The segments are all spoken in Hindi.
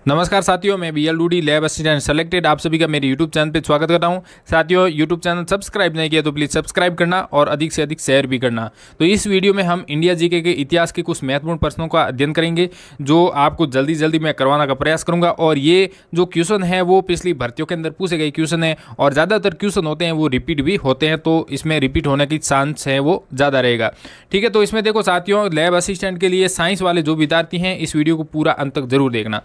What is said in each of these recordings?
नमस्कार साथियों, मैं BLDD लैब असिस्टेंट सेलेक्टेड आप सभी का मेरे यूट्यूब चैनल पे स्वागत करता हूं। साथियों, यूट्यूब चैनल सब्सक्राइब नहीं किया तो प्लीज़ सब्सक्राइब करना और अधिक से अधिक शेयर भी करना। तो इस वीडियो में हम इंडिया जीके के इतिहास के कुछ महत्वपूर्ण प्रश्नों का अध्ययन करेंगे जो आपको जल्दी जल्दी मैं करवाने का प्रयास करूँगा। और ये जो क्वेश्चन है वो पिछली भर्तियों के अंदर पूछे गए क्वेश्चन है और ज़्यादातर क्वेश्चन होते हैं वो रिपीट भी होते हैं, तो इसमें रिपीट होने की चांस है वो ज़्यादा रहेगा। ठीक है, तो इसमें देखो साथियों, लैब असिस्टेंट के लिए साइंस वाले जो विद्यार्थी हैं इस वीडियो को पूरा अंत तक जरूर देखना।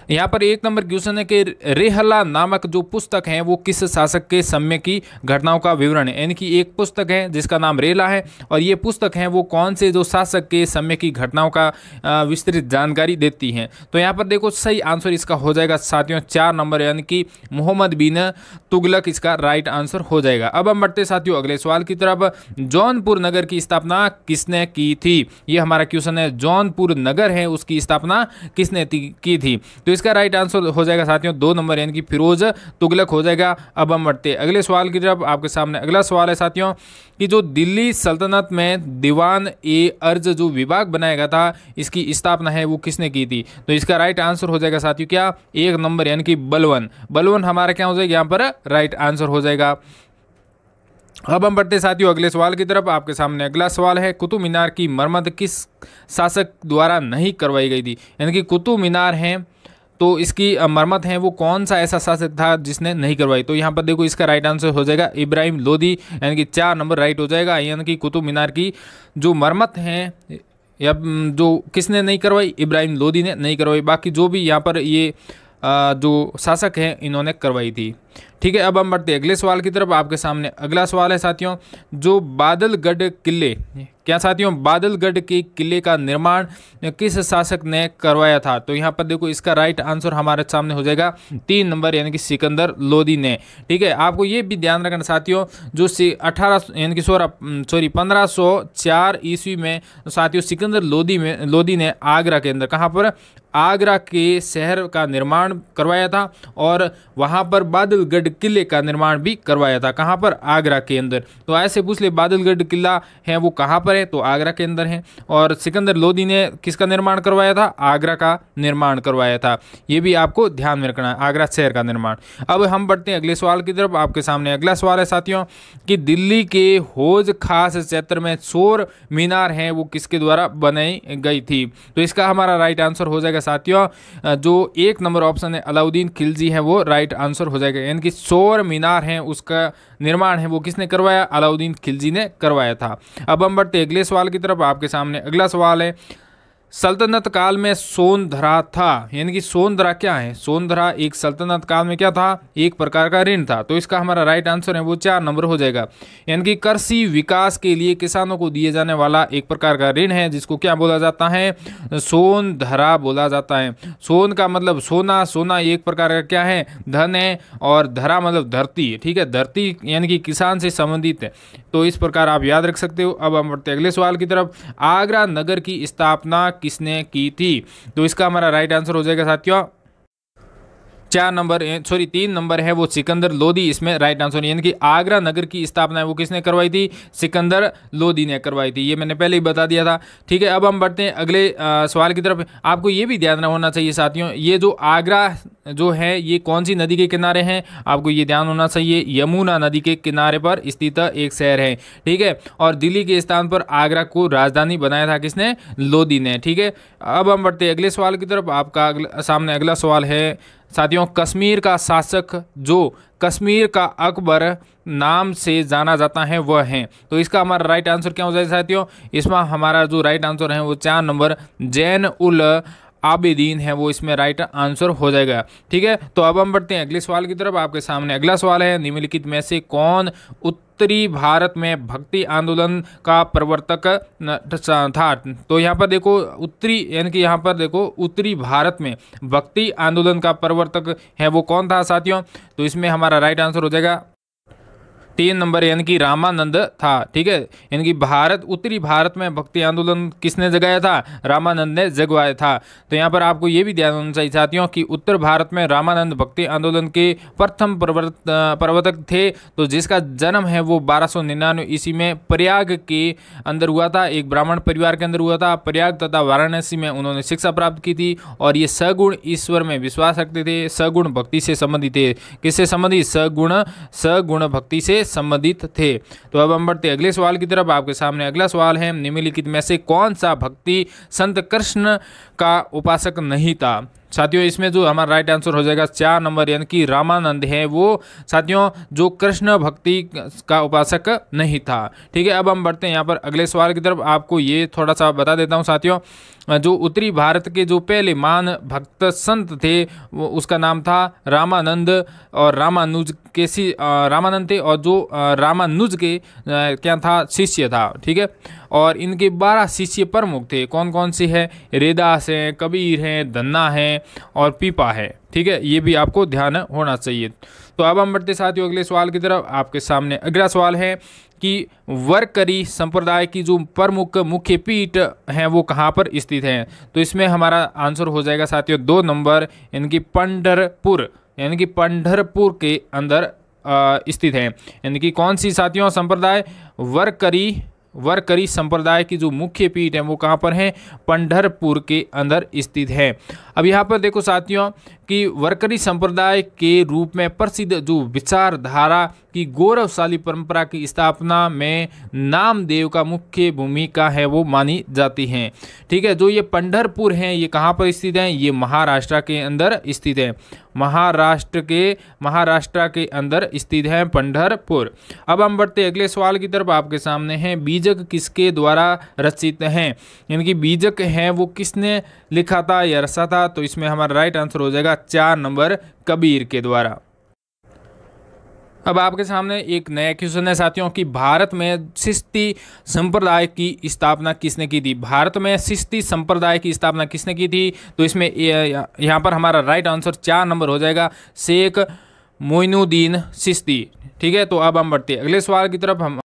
यहाँ पर एक नंबर क्वेश्चन है कि रेहला नामक जो पुस्तक है वो किस शासक के समय की घटनाओं का विवरण है। यानी कि एक पुस्तक है जिसका नाम रेला है और ये पुस्तक है वो कौन से जो शासक के समय की घटनाओं का विस्तृत जानकारी देती है। तो यहाँ पर देखो सही आंसर इसका हो जाएगा साथियों 4 नंबर, यानी कि मोहम्मद बिन तुगलक इसका राइट आंसर हो जाएगा। अब हम बढ़ते साथियों अगले सवाल की तरफ। जौनपुर नगर की स्थापना किसने की थी? ये हमारा क्वेश्चन है। जौनपुर नगर है उसकी स्थापना किसने की थी? तो इसका राइट आंसर हो जाएगा साथियों 2 नंबर, यानी कि फिरोज तुगलक हो जाएगा। अब हम बढ़ते अगले सवाल की तरफ। आपके सामने अगला सवाल है साथियों कि जो दिल्ली सल्तनत में दीवान ए अर्ज जो विभाग बनाया गया था इसकी स्थापना है वो किसने की थी? तो इसका राइट आंसर हो जाएगा साथियों क्या 1 नंबर, यानी कि बलवन। बलवन हमारा क्या हो जाएगा यहाँ पर राइट आंसर हो जाएगा। अब हम बढ़ते साथियों अगले सवाल की तरफ। आपके सामने अगला सवाल है कुतुब मीनार की मरम्मत किस शासक द्वारा नहीं करवाई गई थी? यानी कि कुतुब मीनार है तो इसकी मरम्मत है वो कौन सा ऐसा शासक था जिसने नहीं करवाई? तो यहाँ पर देखो इसका राइट आंसर हो जाएगा इब्राहिम लोदी, यानी कि 4 नंबर राइट हो जाएगा। यानी कि कुतुब मीनार की जो मरम्मत है या जो किसने नहीं करवाई, इब्राहिम लोदी ने नहीं करवाई। बाकी जो भी यहाँ पर ये जो शासक हैं इन्होंने करवाई थी। ठीक है, अब हम बढ़ते अगले सवाल की तरफ। आपके सामने अगला सवाल है साथियों जो बादलगढ़ किले, क्या साथियों बादलगढ़ के किले का निर्माण किस शासक ने करवाया था? तो यहाँ पर देखो इसका राइट आंसर हमारे सामने हो जाएगा 3 नंबर, यानी कि सिकंदर लोदी ने। ठीक है, आपको ये भी ध्यान रखना साथियों जो 1504 ईस्वी में साथियों सिकंदर लोदी ने आगरा के अंदर कहाँ पर आगरा के शहर का निर्माण करवाया था और वहाँ पर बादलगढ़ किले का निर्माण भी करवाया था। कहाँ पर? आगरा के अंदर। तो ऐसे पूछ ले बादलगढ़ किला है वो कहाँ पर है? तो आगरा के अंदर है। और सिकंदर लोदी ने किसका निर्माण करवाया था? आगरा का निर्माण करवाया था। ये भी आपको ध्यान में रखना है, आगरा शहर का निर्माण। अब हम बढ़ते हैं अगले सवाल की तरफ। आपके सामने अगला सवाल है साथियों कि दिल्ली के हौज खास क्षेत्र में शोर मीनार है वो किसके द्वारा बनाई गई थी? तो इसका हमारा राइट आंसर हो जाएगा साथियों जो 1 नंबर ऑप्शन है अलाउद्दीन खिलजी है वो राइट आंसर हो जाएगा। यानी कि शोर मीनार है उसका निर्माण है वो किसने करवाया? अलाउद्दीन खिलजी ने करवाया था। अब हम बढ़ते अगले सवाल की तरफ। आपके सामने अगला सवाल है सल्तनत काल में सोनधरा था, यानी कि सोनधरा क्या है? सोनधरा एक सल्तनत काल में क्या था? एक प्रकार का ऋण था। तो इसका हमारा राइट आंसर है वो 4 नंबर हो जाएगा। यानी कि कृषि विकास के लिए किसानों को दिए जाने वाला एक प्रकार का ऋण है जिसको क्या बोला जाता है? सोनधरा बोला जाता है। सोन का मतलब सोना, सोना एक प्रकार का क्या है? धन है, और धरा मतलब धरती। ठीक है, धरती यानी कि किसान से संबंधित है। तो इस प्रकार आप याद रख सकते हो। अब हम बढ़ते अगले सवाल की तरफ। आगरा नगर की स्थापना किसने की थी? तो इसका हमारा राइट आंसर हो जाएगा साथियों 3 नंबर है वो सिकंदर लोदी इसमें राइट आंसर। यानी कि आगरा नगर की स्थापना है वो किसने करवाई थी? सिकंदर लोदी ने करवाई थी। ये मैंने पहले ही बता दिया था। ठीक है, अब हम बढ़ते हैं अगले सवाल की तरफ। आपको ये भी ध्यान होना चाहिए साथियों ये जो आगरा जो है ये कौन सी नदी के किनारे हैं? आपको ये ध्यान होना चाहिए यमुना नदी के किनारे पर स्थित एक शहर है। ठीक है, और दिल्ली के स्थान पर आगरा को राजधानी बनाया था किसने? लोदी ने। ठीक है, अब हम बढ़ते अगले सवाल की तरफ। आपका सामने अगला सवाल है साथियों कश्मीर का शासक जो कश्मीर का अकबर नाम से जाना जाता है वह है। तो इसका हमारा राइट आंसर क्या हो जाएगा साथियों? इसमें हमारा जो राइट आंसर है वो 4 नंबर जैन उल आबिदीन है वो इसमें राइट आंसर हो जाएगा। ठीक है, तो अब हम बढ़ते हैं अगले सवाल की तरफ। आपके सामने अगला सवाल है निम्नलिखित में से कौन उत्तरी भारत में भक्ति आंदोलन का प्रवर्तक था? तो यहाँ पर देखो उत्तरी, यानी कि यहाँ पर देखो उत्तरी भारत में भक्ति आंदोलन का प्रवर्तक है वो कौन था साथियों? तो इसमें हमारा राइट आंसर हो जाएगा 3 नंबर यानी कि रामानंद था। ठीक है, यानी कि उत्तरी भारत में भक्ति आंदोलन किसने जगाया था? रामानंद ने जगवाया था। तो यहाँ पर आपको ये भी ध्यान होना चाहिए साथियों कि उत्तर भारत में रामानंद भक्ति आंदोलन के प्रथम प्रवर्तक थे। तो जिसका जन्म है वो 1299 ईस्वी में प्रयाग के अंदर हुआ था, एक ब्राह्मण परिवार के अंदर हुआ था। प्रयाग तथा वाराणसी में उन्होंने शिक्षा प्राप्त की थी और ये सगुण ईश्वर में विश्वास रखते थे, सगुण भक्ति से संबंधित थे। किससे संबंधित? सगुण भक्ति से संबंधित थे। तो अब हम बढ़ते अगले सवाल की तरफ। आपके सामने अगला सवाल है, निम्नलिखित में से कौन सा भक्ति संत कृष्ण का उपासक नहीं था? साथियों इसमें जो हमारा राइट आंसर हो जाएगा 4 नंबर यानी कि रामानंद है वो साथियों जो कृष्ण भक्ति का उपासक नहीं था। ठीक है, अब हम बढ़ते हैं यहाँ पर अगले सवाल की तरफ। आपको ये थोड़ा सा बता देता हूँ साथियों, जो उत्तरी भारत के जो पहले महान भक्त संत थे वो उसका नाम था रामानंद और रामानुज के रामानंद थे और जो रामानुज के क्या था? शिष्य था। ठीक है, और इनके 12 शिष्य प्रमुख थे। कौन कौन से हैं? रेदास हैं, कबीर हैं, धन्ना है और पीपा है। ठीक है, ये भी आपको ध्यान होना चाहिए। तो अब हम बढ़ते साथियों अगले सवाल की तरफ। आपके सामने अगला सवाल है कि वरकरी संप्रदाय की जो प्रमुख मुख्य पीठ हैं वो कहाँ पर स्थित हैं? तो इसमें हमारा आंसर हो जाएगा साथियों 2 नंबर यानी कि पंढरपुर, यानी कि पंढरपुर के अंदर स्थित है। यानी कि कौन सी साथियों संप्रदाय? वरकरी संप्रदाय की जो मुख्य पीठ है वो कहाँ पर है? पंढरपुर के अंदर स्थित है। अब यहाँ पर देखो साथियों कि वरकरी संप्रदाय के रूप में प्रसिद्ध जो विचारधारा की गौरवशाली परंपरा की स्थापना में नामदेव का मुख्य भूमिका है वो मानी जाती है। ठीक है, जो ये पंढरपुर हैं ये कहाँ पर स्थित हैं? ये महाराष्ट्र के अंदर स्थित है। महाराष्ट्र के अंदर स्थित है पंढरपुर। अब हम बढ़ते अगले सवाल की तरफ। आपके सामने है, बीजक किसके द्वारा रचित हैं? यानी कि बीजक है वो किसने लिखा था या रचा था? तो इसमें हमारा राइट आंसर हो जाएगा 4 नंबर कबीर के द्वारा। अब आपके सामने एक नया क्वेश्चन है साथियों कि भारत में सिस्ती संप्रदाय की स्थापना किसने की थी? भारत में सिस्ती संप्रदाय की स्थापना किसने की थी? तो इसमें यहाँ पर हमारा राइट आंसर 4 नंबर हो जाएगा शेख मोइनुद्दीन चिश्ती। ठीक है, तो अब हम बढ़ते हैं अगले सवाल की तरफ।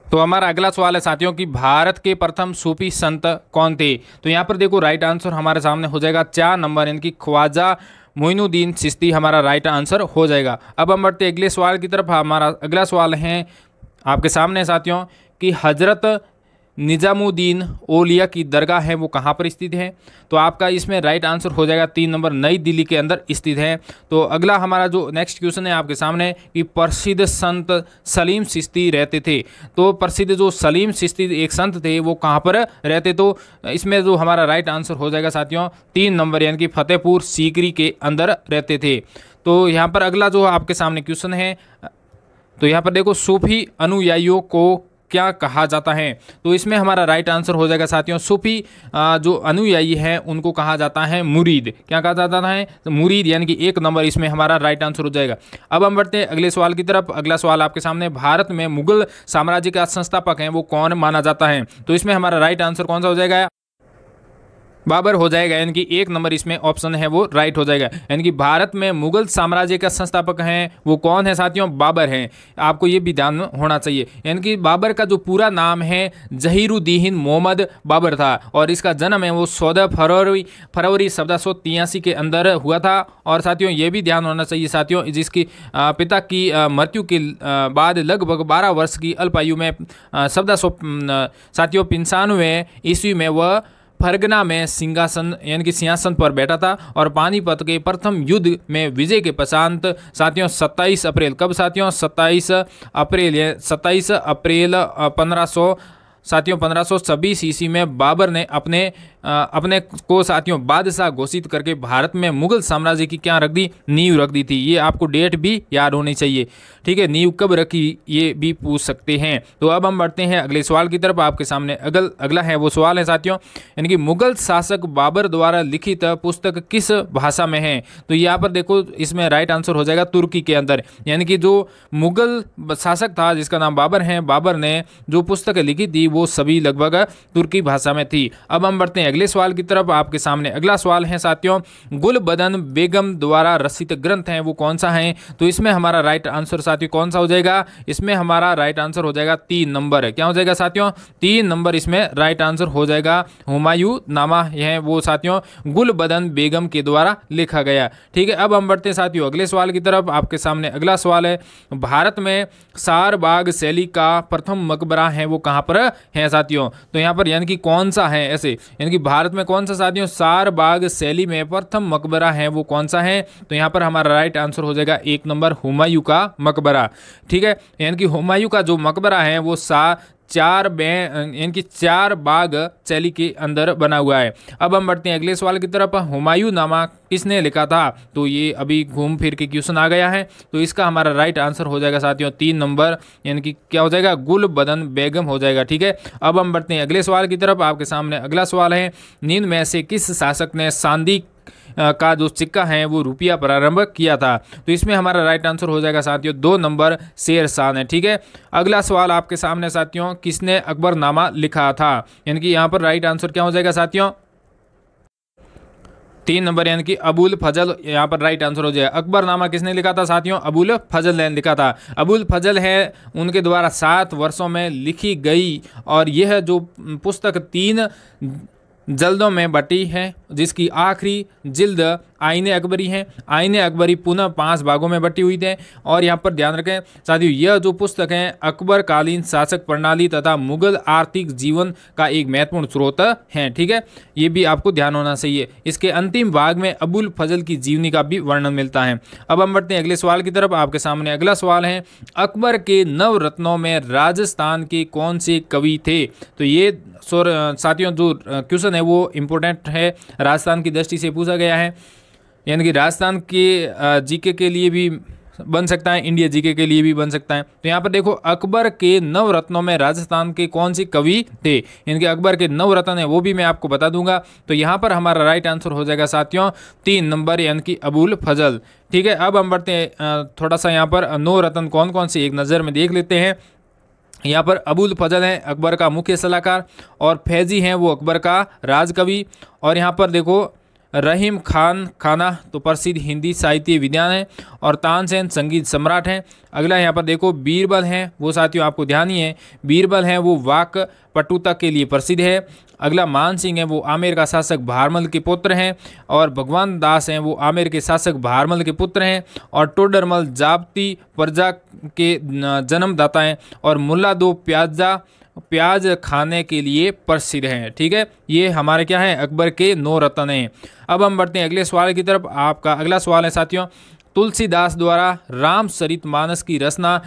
तो हमारा अगला सवाल है साथियों कि भारत के प्रथम सूफी संत कौन थे? तो यहाँ पर देखो राइट आंसर हमारे सामने हो जाएगा 4 नंबर यानी कि ख्वाजा मोइनुद्दीन चिश्ती हमारा राइट आंसर हो जाएगा। अब हम बढ़ते अगले सवाल की तरफ। हमारा अगला सवाल है आपके सामने साथियों कि हजरत निजामुद्दीन औलिया की दरगाह है वो कहाँ पर स्थित है? तो आपका इसमें राइट आंसर हो जाएगा 3 नंबर नई दिल्ली के अंदर स्थित है। तो अगला हमारा जो नेक्स्ट क्वेश्चन है आपके सामने कि प्रसिद्ध संत सलीम चिश्ती रहते थे। तो प्रसिद्ध जो सलीम चिश्ती एक संत थे वो कहाँ पर रहते? तो इसमें जो हमारा राइट आंसर हो जाएगा साथियों 3 नंबर यानी कि फतेहपुर सीकरी के अंदर रहते थे। तो यहाँ पर अगला जो आपके सामने क्वेश्चन है, तो यहाँ पर देखो सूफी अनुयायियों को क्या कहा जाता है? तो इसमें हमारा राइट आंसर हो जाएगा साथियों सूफी जो अनुयायी हैं उनको कहा जाता है मुरीद। क्या कहा जाता है? तो मुरीद, यानी कि 1 नंबर इसमें हमारा राइट आंसर हो जाएगा। अब हम बढ़ते हैं अगले सवाल की तरफ। अगला सवाल आपके सामने, भारत में मुगल साम्राज्य का संस्थापक हैं वो कौन माना जाता है? तो इसमें हमारा राइट आंसर कौन सा हो जाएगा? बाबर हो जाएगा, यानी कि 1 नंबर इसमें ऑप्शन है वो राइट हो जाएगा। यानी कि भारत में मुगल साम्राज्य का संस्थापक हैं वो कौन है साथियों? बाबर हैं। आपको ये भी ध्यान होना चाहिए। यानी कि बाबर का जो पूरा नाम है जहीरुद्दीन मोहम्मद बाबर था और इसका जन्म है वो 14 फरवरी 1783 के अंदर हुआ था। और साथियों ये भी ध्यान होना चाहिए साथियों जिसकी पिता की मृत्यु के बाद लगभग 12 वर्ष की अल्पायु में 1795 ईस्वी में वह फरगना में सिंहासन यानी कि सिंहासन पर बैठा था और पानीपत के प्रथम युद्ध में विजय के पश्चात साथियों 27 अप्रैल कब साथियों 27 अप्रैल 1526 ईस्वी में बाबर ने अपने को साथियों बादशाह घोषित करके भारत में मुगल साम्राज्य की क्या रख दी? नींव रख दी थी। ये आपको डेट भी याद होनी चाहिए। ठीक है, नींव कब रखी ये भी पूछ सकते हैं। तो अब हम बढ़ते हैं अगले सवाल की तरफ। आपके सामने अगला है वो सवाल है साथियों यानी कि मुगल शासक बाबर द्वारा लिखित पुस्तक किस भाषा में है? तो यहाँ पर देखो इसमें राइट आंसर हो जाएगा तुर्की के अंदर। यानी कि जो मुगल शासक था जिसका नाम बाबर है, बाबर ने जो पुस्तक लिखी थी वो सभी लगभग तुर्की भाषा में थी। अब हम बढ़ते हैं अगले सवाल की तरफ। आपके सामने अगला सवाल है साथियों, गुलबदन बेगम द्वारा रचित ग्रंथ है वो कौन सा है? तो इसमें हमारा राइट आंसर साथियों कौन सा हो जाएगा? इसमें हमारा राइट आंसर हो जाएगा 3 नंबर। क्या हो जाएगा साथियों? 3 नंबर इसमें राइट आंसर हो जाएगा। हुमायूं नामा है वो साथियों गुलबदन बेगम के द्वारा लिखा गया। ठीक है, अब हम बढ़ते हैं साथियों अगले सवाल की तरफ। आपके सामने अगला सवाल है, भारत में सारबाग शैली का प्रथम मकबरा है वो कहाँ पर है साथियों? तो यहाँ पर यानी कि कौन सा है ऐसे, यानी कि भारत में कौन सा साथियों सारबाग शैली में प्रथम मकबरा है वो कौन सा है? तो यहाँ पर हमारा राइट आंसर हो जाएगा 1 नंबर हुमायूं का मकबरा। ठीक है, यानी कि हुमायूं का जो मकबरा है वो यानी कि 4 बाग शैली के अंदर बना हुआ है। अब हम बढ़ते हैं अगले सवाल की तरफ। हुमायूं नामा किसने लिखा था? तो ये अभी घूम फिर के क्वेश्चन आ गया है, तो इसका हमारा राइट आंसर हो जाएगा साथियों 3 नंबर, यानी कि क्या हो जाएगा? गुलबदन बेगम हो जाएगा। ठीक है, अब हम बढ़ते हैं अगले सवाल की तरफ। आपके सामने अगला सवाल है, निम्न में से किस शासक ने चांदी का जो सिक्का है वो रुपया प्रारंभ किया था? तो इसमें हमारा राइट आंसर हो जाएगा साथियों 2 नंबर शेर शाह ने। ठीक है, अगला सवाल आपके सामने साथियों, किसने अकबरनामा लिखा था? यानी कि यहाँ पर राइट आंसर क्या हो जाएगा साथियों? 3 नंबर, यानी कि अबुल फजल यहाँ पर राइट आंसर हो जाएगा। अकबरनामा किसने लिखा था साथियों? अबुल फजल ने लिखा था। अबुल फजल है उनके द्वारा 7 वर्षों में लिखी गई और यह जो पुस्तक 3 जल्दों में बटी है, जिसकी आखिरी जिल्द आईने अकबरी है। आईने अकबरी पुनः 5 भागों में बटी हुई थे। और यहाँ पर ध्यान रखें साथियों, यह जो पुस्तक है अकबर कालीन शासक प्रणाली तथा मुगल आर्थिक जीवन का एक महत्वपूर्ण स्रोत है। ठीक है, ये भी आपको ध्यान होना चाहिए। इसके अंतिम भाग में अबुल फजल की जीवनी का भी वर्णन मिलता है। अब हम बढ़ते हैं अगले सवाल की तरफ। आपके सामने अगला सवाल है, अकबर के नवरत्नों में राजस्थान के कौन से कवि थे? तो ये साथियों जो क्वेश्चन है वो इम्पोर्टेंट है, राजस्थान की दृष्टि से पूछा गया है, यानी कि राजस्थान के जीके के लिए भी बन सकता है, इंडिया जीके के लिए भी बन सकता है। तो यहाँ पर देखो, अकबर के नवरत्नों में राजस्थान के कौन से कवि थे? यानी कि अकबर के नवरत्न है वो भी मैं आपको बता दूंगा। तो यहाँ पर हमारा राइट आंसर हो जाएगा साथियों 3 नंबर, यानी कि अबुल फजल। ठीक है, अब हम बढ़ते हैं थोड़ा सा यहाँ पर नवरत्न कौन कौन से एक नज़र में देख लेते हैं। यहाँ पर अबुल फजल हैं अकबर का मुख्य सलाहकार, और फैजी हैं वो अकबर का राजकवि, और यहाँ पर देखो रहीम खान खाना तो प्रसिद्ध हिंदी साहित्य विद्वान है, और तानसेन संगीत सम्राट हैं। अगला यहाँ पर देखो बीरबल हैं वो साथियों आपको ध्यान ही है, बीरबल हैं वो वाक पटुता के लिए प्रसिद्ध है। अगला मान सिंह है वो आमेर का शासक भारमल के पुत्र हैं, और भगवान दास हैं वो आमेर के शासक भारमल के पुत्र हैं, और टोडरमल जाब्ती प्रजा के जन्मदाता हैं, और मुल्ला दो प्याज खाने के लिए प्रसिद्ध हैं। ठीक है, ये हमारे क्या है अकबर के 9 रत्न हैं। अब हम बढ़ते हैं अगले सवाल की तरफ। आपका अगला सवाल है साथियों, तुलसीदास द्वारा रामचरितमानस की रचना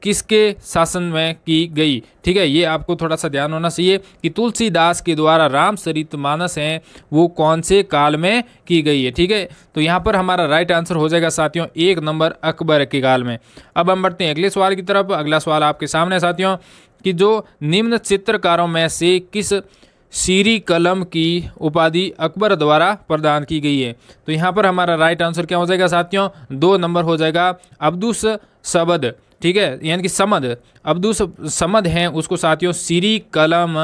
किसके शासन में की गई? ठीक है, ये आपको थोड़ा सा ध्यान होना चाहिए कि तुलसीदास के द्वारा रामचरितमानस है वो कौन से काल में की गई है। ठीक है, तो यहाँ पर हमारा राइट आंसर हो जाएगा साथियों 1 नंबर अकबर के काल में। अब हम बढ़ते हैं अगले सवाल की तरफ। अगला सवाल आपके सामने साथियों कि जो निम्न चित्रकारों में से किस सीरी कलम की उपाधि अकबर द्वारा प्रदान की गई है? तो यहाँ पर हमारा राइट आंसर क्या हो जाएगा साथियों 2 नंबर हो जाएगा अब्दुस सबद। ठीक है, यानी कि समद, अब्दुस समद हैं उसको साथियों सीरी कलम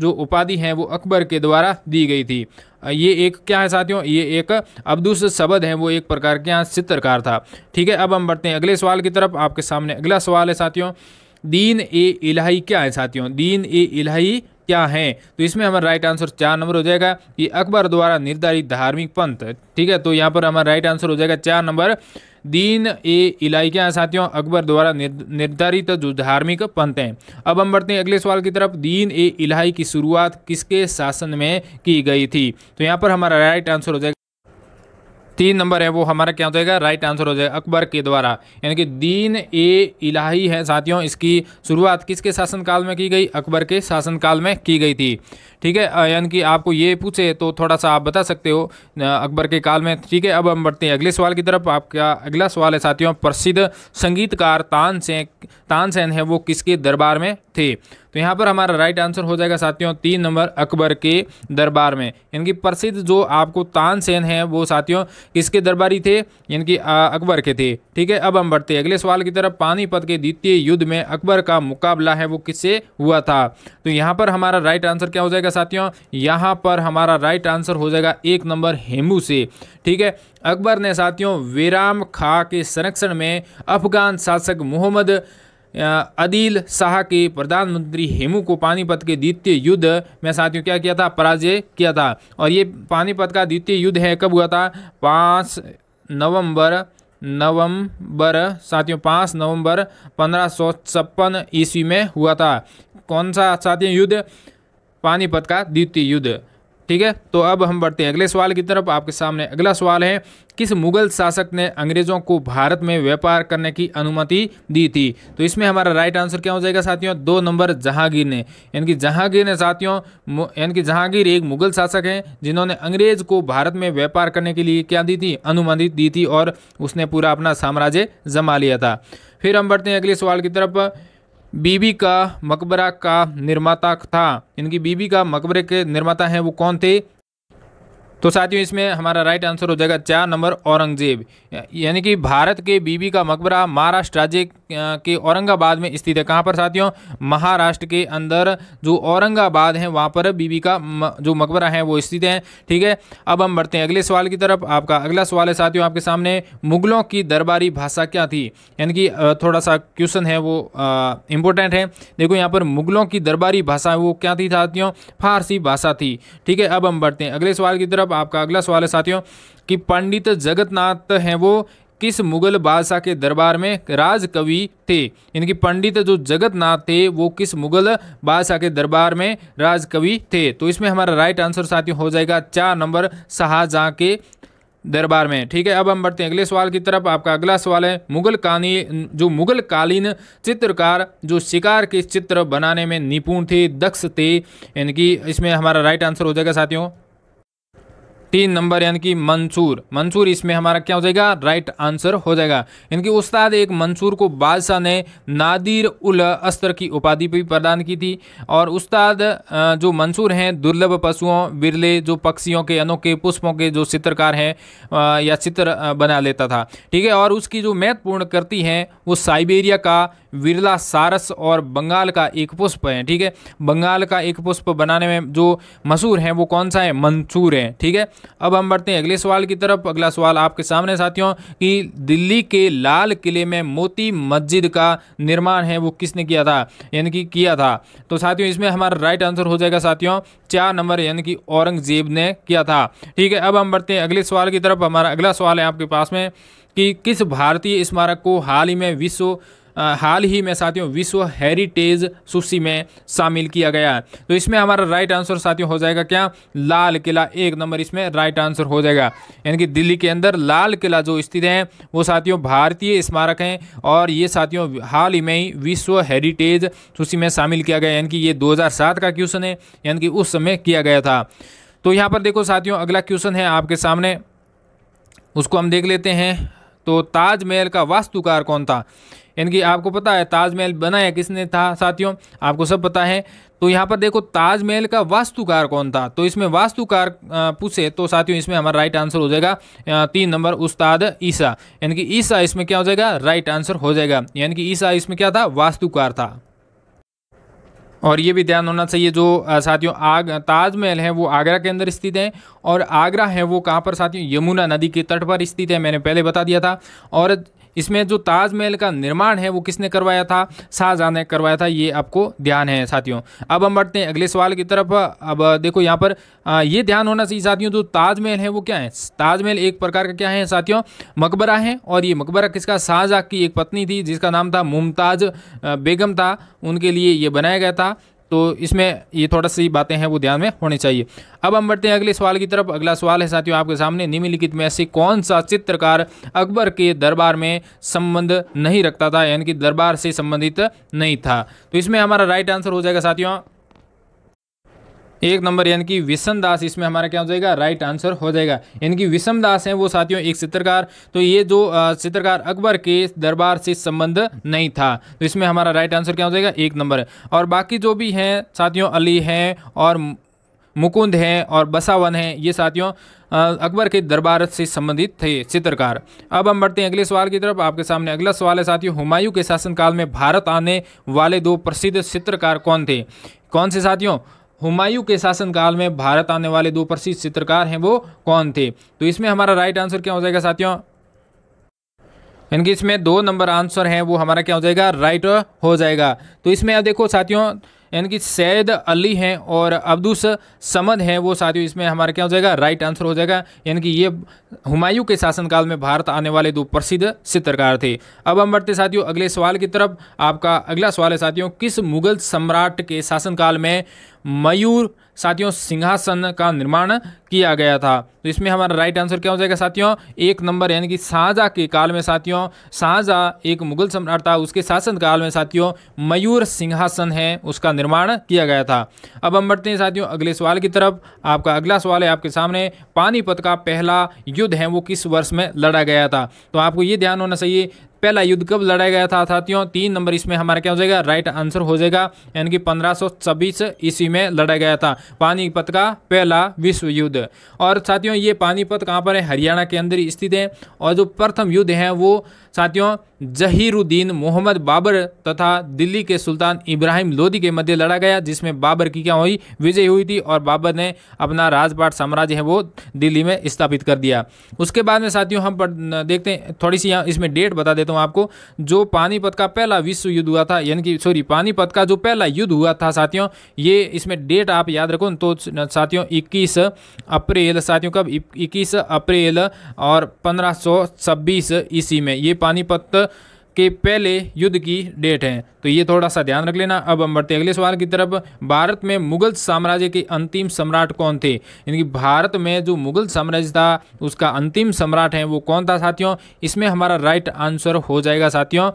जो उपाधि है वो अकबर के द्वारा दी गई थी। ये एक क्या है साथियों, ये एक अब्दुस सबद है वो एक प्रकार के यहाँ चित्रकार था। ठीक है, अब हम बढ़ते हैं अगले सवाल की तरफ। आपके सामने अगला सवाल है साथियों, दीन ए इलाही क्या है साथियों? दीन ए इलाही क्या है? तो इसमें हमारा राइट आंसर 4 नंबर हो जाएगा कि अकबर द्वारा निर्धारित धार्मिक पंथ। ठीक है, तो यहाँ पर हमारा राइट आंसर हो जाएगा 4 नंबर दीन ए इलाही क्या है साथियों? अकबर द्वारा निर्धारित जो धार्मिक पंथ हैं। अब हम बढ़ते हैं अगले सवाल की तरफ। दीन ए इलाही की शुरुआत किसके शासन में की गई थी? तो यहाँ पर हमारा राइट आंसर हो जाएगा 3 नंबर है वो हमारा क्या हो जाएगा राइट आंसर हो जाएगा अकबर के द्वारा, यानी कि दीन ए इलाही है साथियों इसकी शुरुआत किसके शासनकाल में की गई? अकबर के शासनकाल में की गई थी। ठीक है, यानी कि आपको ये पूछे तो थोड़ा सा आप बता सकते हो अकबर के काल में। ठीक है, अब हम बढ़ते हैं अगले सवाल की तरफ। आपका अगला सवाल है साथियों, प्रसिद्ध संगीतकार तानसेन है वो किसके दरबार में थे? तो यहाँ पर हमारा राइट आंसर हो जाएगा साथियों 3 नंबर अकबर के दरबार में। इनकी प्रसिद्ध जो आपको तानसेन है वो साथियों किसके दरबारी थे, इनकी अकबर के थे। ठीक है, अब हम बढ़ते हैं अगले सवाल की तरफ। पानीपत के द्वितीय युद्ध में अकबर का मुकाबला है वो किससे हुआ था। तो यहाँ पर हमारा राइट आंसर क्या हो जाएगा साथियों, यहाँ पर हमारा राइट आंसर हो जाएगा 1 नंबर हेमू से। ठीक है, अकबर ने साथियों विराम खां के संरक्षण में अफगान शासक मोहम्मद आदिल शाह के प्रधानमंत्री हेमू को पानीपत के द्वितीय युद्ध में साथियों क्या किया था, पराजय किया था। और ये पानीपत का द्वितीय युद्ध है कब हुआ था, 5 नवंबर साथियों 5 नवंबर 1556 ईस्वी में हुआ था। कौन सा साथियों युद्ध, पानीपत का द्वितीय युद्ध। ठीक है, तो अब हम बढ़ते हैं अगले सवाल की तरफ। आपके सामने अगला सवाल है, किस मुगल शासक ने अंग्रेजों को भारत में व्यापार करने की अनुमति दी थी। तो इसमें हमारा राइट आंसर क्या हो जाएगा साथियों, 2 नंबर जहांगीर ने। यानी जहांगीर ने साथियों, यानी जहांगीर एक मुगल शासक हैं जिन्होंने अंग्रेज को भारत में व्यापार करने के लिए क्या दी थी, अनुमति दी थी, और उसने पूरा अपना साम्राज्य जमा लिया था। फिर हम बढ़ते हैं अगले सवाल की तरफ। बीबी का मकबरा का निर्माता था, इनकी बीबी का मकबरे के निर्माता हैं वो कौन थे। तो साथियों इसमें हमारा राइट आंसर हो जाएगा 4 नंबर औरंगजेब। यानी कि भारत के बीबी का मकबरा महाराष्ट्र राज्य के औरंगाबाद में स्थित है। कहाँ पर साथियों, महाराष्ट्र के अंदर जो औरंगाबाद है वहाँ पर बीबी का जो मकबरा है वो स्थित है। ठीक है, अब हम बढ़ते हैं अगले सवाल की तरफ। आपका अगला सवाल है साथियों आपके सामने, मुगलों की दरबारी भाषा क्या थी। यानी कि थोड़ा सा क्वेश्चन है वो इम्पोर्टेंट है। देखो यहाँ पर मुगलों की दरबारी भाषा वो क्या थी साथियों, फारसी भाषा थी। ठीक है, अब हम बढ़ते हैं अगले सवाल की तरफ। आपका अगला सवाल है साथियों कि पंडित जगन्नाथ हैं वो किस मुगल बादशाह के दरबार में राजकवि थे। इनकी पंडित जो जगन्नाथ थे वो किस मुगल बादशाह के दरबार में राजकवि थे। तो इसमें हमारा राइट आंसर साथियों हो जाएगा 4 नंबर शाहजहां के दरबार में। ठीक है, अब हम बढ़ते हैं अगले सवाल की तरफ। आपका अगला सवाल है, मुगल कालीन चित्रकार जो शिकार के चित्र बनाने में निपुण थे, दक्ष थे, यानी कि इसमें हमारा राइट आंसर हो जाएगा साथियों 3 नंबर यानी कि मंसूर इसमें हमारा क्या हो जाएगा, राइट आंसर हो जाएगा। इनकी उस्ताद एक मंसूर को बादशाह ने नादिर उल अस्तर की उपाधि भी प्रदान की थी। और उस्ताद जो मंसूर हैं दुर्लभ पशुओं, बिरले जो पक्षियों के, अनोखे पुष्पों के जो चित्रकार हैं या चित्र बना लेता था। ठीक है, और उसकी जो महत्वपूर्ण कृति हैं वो साइबेरिया का विरला सारस और बंगाल का एक पुष्प है। ठीक है, बंगाल का एक पुष्प बनाने में जो मशहूर है वो कौन सा है, मंसूर है। ठीक है, अब हम बढ़ते हैं अगले सवाल की तरफ। अगला सवाल आपके सामने साथियों कि दिल्ली के लाल किले में मोती मस्जिद का निर्माण है वो किसने किया था, यानी कि किया था। तो साथियों इसमें हमारा राइट आंसर हो जाएगा साथियों 4 नंबर यानी कि औरंगजेब ने किया था। ठीक है, अब हम बढ़ते हैं अगले सवाल की तरफ। हमारा अगला सवाल है आपके पास में कि किस भारतीय स्मारक को हाल ही में साथियों विश्व हेरिटेज सूची में शामिल किया गया है। तो इसमें हमारा राइट आंसर साथियों हो जाएगा क्या, लाल किला। 1 नंबर इसमें राइट आंसर हो जाएगा। यानी कि दिल्ली के अंदर लाल किला जो स्थित है वो साथियों भारतीय स्मारक हैं और ये साथियों हाल ही में ही विश्व हेरिटेज सूची में शामिल किया गया। यानी कि ये 2007 का क्वेश्चन है, यानी कि उस समय किया गया था। तो यहाँ पर देखो साथियों अगला क्वेश्चन है आपके सामने, उसको हम देख लेते हैं। तो ताजमहल का वास्तुकार कौन था। यानी कि आपको पता है ताजमहल बनाया किसने था साथियों, आपको सब पता है। तो यहाँ पर देखो ताजमहल का वास्तुकार कौन था। तो इसमें वास्तुकार पूछे तो साथियों इसमें हमारा राइट आंसर हो जाएगा 3 नंबर उस्ताद ईसा। यानी कि ईसा इसमें क्या हो जाएगा, राइट आंसर हो जाएगा। यानी कि ईसा इसमें क्या था, वास्तुकार था। और ये भी ध्यान होना चाहिए जो साथियों ताजमहल है वो आगरा के अंदर स्थित है और आगरा है वो कहाँ पर साथियों, यमुना नदी के तट पर स्थित है, मैंने पहले बता दिया था। और इसमें जो ताजमहल का निर्माण है वो किसने करवाया था, शाहजहां ने करवाया था, ये आपको ध्यान है साथियों। अब हम बढ़ते हैं अगले सवाल की तरफ। अब देखो यहाँ पर ये ध्यान होना चाहिए साथियों, जो ताजमहल है वो क्या है, ताजमहल एक प्रकार का क्या है साथियों, मकबरा है। और ये मकबरा किसका, शाहजहां की एक पत्नी थी जिसका नाम था मुमताज बेगम था, उनके लिए ये बनाया गया था। तो इसमें ये थोड़ा सी बातें हैं वो ध्यान में होनी चाहिए। अब हम बढ़ते हैं अगले सवाल की तरफ। अगला सवाल है साथियों आपके सामने, निम्नलिखित में से कौन सा चित्रकार अकबर के दरबार में संबंध नहीं रखता था, यानी कि दरबार से संबंधित नहीं था। तो इसमें हमारा राइट आंसर हो जाएगा साथियों 1 नंबर यानी कि विषम दास इसमें हमारा क्या हो जाएगा, राइट आंसर हो जाएगा। यानी कि विषम दास हैं वो साथियों एक चित्रकार, तो ये जो चित्रकार अकबर के दरबार से संबंध नहीं था, तो इसमें हमारा राइट आंसर क्या हो जाएगा, 1 नंबर। और बाकी जो भी हैं साथियों, अली हैं और मुकुंद हैं और बसावन हैं, ये साथियों अकबर के दरबार से संबंधित थे चित्रकार। अब हम बढ़ते हैं अगले सवाल की तरफ। आपके सामने अगला सवाल है साथियों, हुमायूं के शासनकाल में भारत आने वाले 2 प्रसिद्ध चित्रकार कौन थे? कौन से साथियों? हुमायूं के शासनकाल में भारत आने वाले 2 प्रसिद्ध चित्रकार हैं, वो कौन थे? तो इसमें हमारा राइट आंसर क्या हो जाएगा साथियों, यानी कि इसमें 2 नंबर आंसर है वो हमारा क्या हो जाएगा, राइट हो जाएगा। तो इसमें आप देखो साथियों, यानी कि सैयद अली हैं और अब्दुस समद हैं, वो साथियों इसमें हमारा क्या हो जाएगा, राइट आंसर हो जाएगा। यानी कि ये हुमायूं के शासनकाल में भारत आने वाले 2 प्रसिद्ध चित्रकार थे। अब हम बढ़ते साथियों अगले सवाल की तरफ। आपका अगला सवाल है साथियों, किस मुगल सम्राट के शासनकाल में मयूर साथियों सिंहासन का निर्माण किया गया था? तो इसमें हमारा राइट आंसर क्या हो जाएगा साथियों, 1 नंबर यानी कि शाहजहां के काल में साथियों, शाहजहां एक मुगल सम्राट था, उसके शासनकाल में साथियों मयूर सिंहासन है उसका निर्माण किया गया था। अब हम बढ़ते हैं साथियों अगले सवाल की तरफ। आपका अगला सवाल है आपके सामने, पानीपत का पहला युद्ध है वो किस वर्ष में लड़ा गया था? तो आपको ये ध्यान होना चाहिए, पहला युद्ध कब लड़ाया गया था साथियों, 3 नंबर इसमें हमारा क्या हो जाएगा, राइट आंसर हो जाएगा। यानी कि 1526 ईस्वी में लड़ा गया था पानीपत का पहला विश्व युद्ध। और साथियों ये पानीपत कहाँ पर है, हरियाणा के अंदर ही स्थित है। और जो प्रथम युद्ध है वो साथियों जहीरुद्दीन मोहम्मद बाबर तथा दिल्ली के सुल्तान इब्राहिम लोदी के मध्य लड़ा गया, जिसमें बाबर की क्या हुई, विजय हुई थी और बाबर ने अपना राजपाट साम्राज्य है वो दिल्ली में स्थापित कर दिया। उसके बाद में साथियों हम देखते हैं, थोड़ी सी यहाँ इसमें डेट बता देता हूँ आपको। जो पानीपत का पहला विश्व युद्ध हुआ था, यानी कि सॉरी पानीपत का जो पहला युद्ध हुआ था साथियों, ये इसमें डेट आप याद रखो तो साथियों 21 अप्रैल साथियों, कब, 21 अप्रैल और 1526 ईस्वी में ये पानीपत के पहले युद्ध की डेट है, तो ये थोड़ा सा ध्यान रख लेना। अब हम बढ़ते अगले सवाल की तरफ। भारत में मुगल साम्राज्य के अंतिम सम्राट कौन थे? यानी कि भारत में जो मुगल साम्राज्य था उसका अंतिम सम्राट है वो कौन था साथियों? इसमें हमारा राइट आंसर हो जाएगा साथियों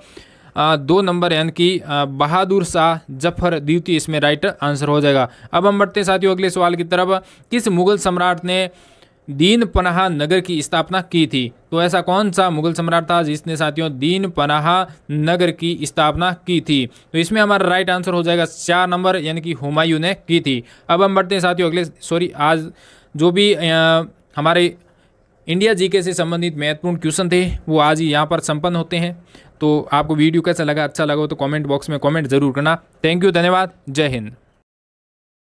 2 नंबर यानी कि बहादुर शाह जफर द्वितीय, इसमें राइट आंसर हो जाएगा। अब हम बढ़ते साथियों अगले सवाल की तरफ। किस मुगल सम्राट ने दीन पनाह नगर की स्थापना की थी? तो ऐसा कौन सा मुगल सम्राट था जिसने साथियों दीन पनाह नगर की स्थापना की थी? तो इसमें हमारा राइट आंसर हो जाएगा 4 नंबर यानी कि हुमायूं ने की थी। अब हम बढ़ते हैं साथियों अगले आज जो भी हमारे इंडिया जीके से संबंधित महत्वपूर्ण क्वेश्चन थे वो आज ही यहाँ पर संपन्न होते हैं। तो आपको वीडियो कैसा लगा, अच्छा लगा तो कमेंट बॉक्स में कमेंट जरूर करना। थैंक यू, धन्यवाद, जय हिंद।